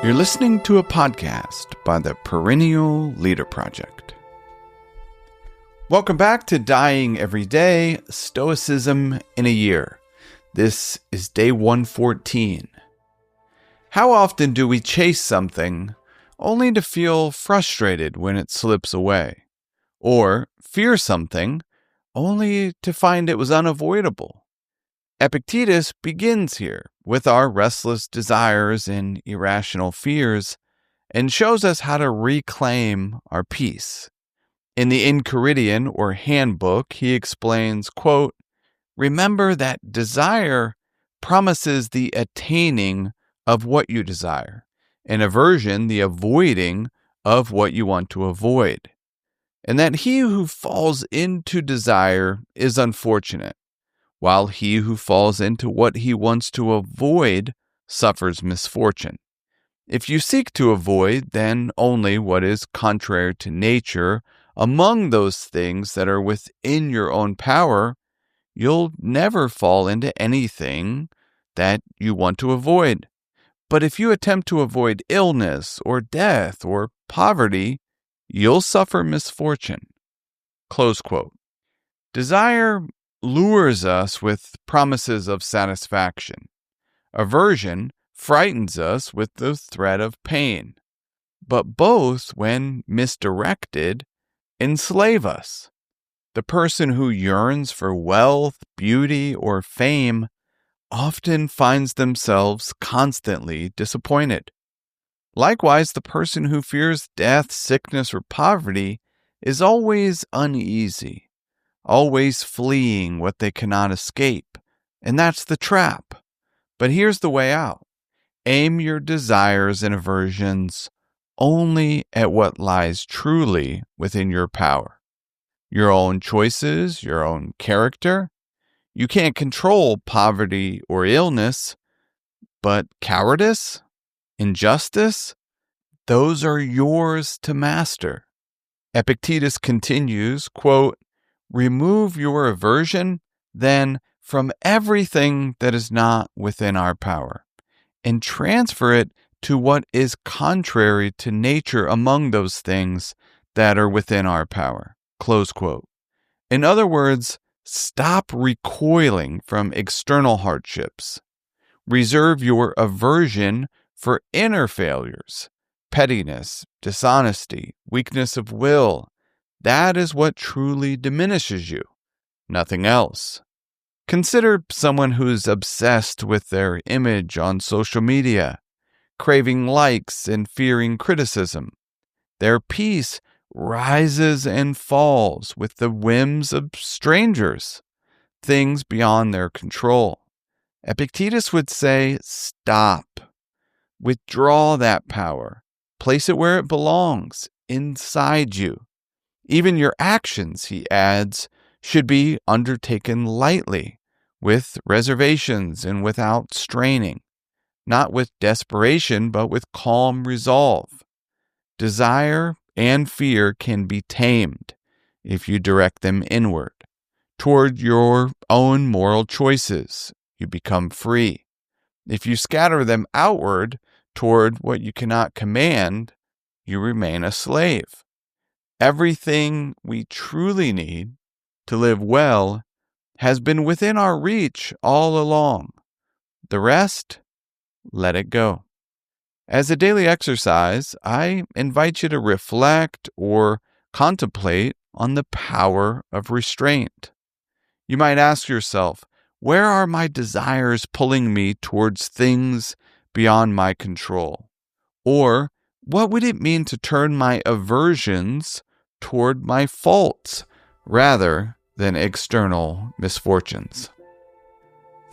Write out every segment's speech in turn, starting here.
You're listening to a podcast by the Perennial Leader Project. Welcome back to Dying Every Day, Stoicism in a Year. This is day 114. How often do we chase something only to feel frustrated when it slips away? Or fear something only to find it was unavoidable? Epictetus begins here with our restless desires and irrational fears and shows us how to reclaim our peace. In the Enchiridion, or handbook, he explains, quote, "Remember that desire promises the attaining of what you desire, and aversion the avoiding of what you want to avoid, and that he who falls into desire is unfortunate, while he who falls into what he wants to avoid suffers misfortune. If you seek to avoid, then only what is contrary to nature among those things that are within your own power, you'll never fall into anything that you want to avoid. But if you attempt to avoid illness or death or poverty, you'll suffer misfortune." Close quote. Desire lures us with promises of satisfaction. Aversion frightens us with the threat of pain. But both, when misdirected, enslave us. The person who yearns for wealth, beauty, or fame often finds themselves constantly disappointed. Likewise, the person who fears death, sickness, or poverty is always uneasy, always fleeing what they cannot escape, and that's the trap. But here's the way out. Aim your desires and aversions only at what lies truly within your power. Your own choices, your own character. You can't control poverty or illness, but cowardice, injustice, those are yours to master. Epictetus continues, quote, "Remove your aversion, then, from everything that is not within our power, and transfer it to what is contrary to nature among those things that are within our power." Close quote. In other words, stop recoiling from external hardships. Reserve your aversion for inner failures, pettiness, dishonesty, weakness of will. That is what truly diminishes you, nothing else. Consider someone who's obsessed with their image on social media, craving likes and fearing criticism. Their peace rises and falls with the whims of strangers, things beyond their control. Epictetus would say, stop. Withdraw that power. Place it where it belongs, inside you. Even your actions, he adds, should be undertaken lightly, with reservations and without straining, not with desperation, but with calm resolve. Desire and fear can be tamed if you direct them inward, toward your own moral choices. You become free. If you scatter them outward toward what you cannot command, you remain a slave. Everything we truly need to live well has been within our reach all along. The rest, let it go. As a daily exercise, I invite you to reflect or contemplate on the power of restraint. You might ask yourself, where are my desires pulling me towards things beyond my control? Or what would it mean to turn my aversions toward my faults rather than external misfortunes?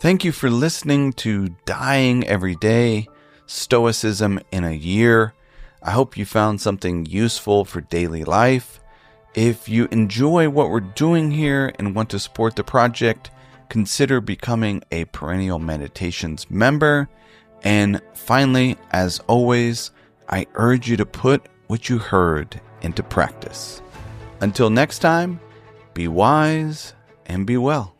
Thank you for listening to Dying Every Day, Stoicism in a Year. I hope you found something useful for daily life. If you enjoy what we're doing here and want to support the project, consider becoming a Perennial Meditations member. And finally, as always, I urge you to put what you heard into practice. Until next time, be wise and be well.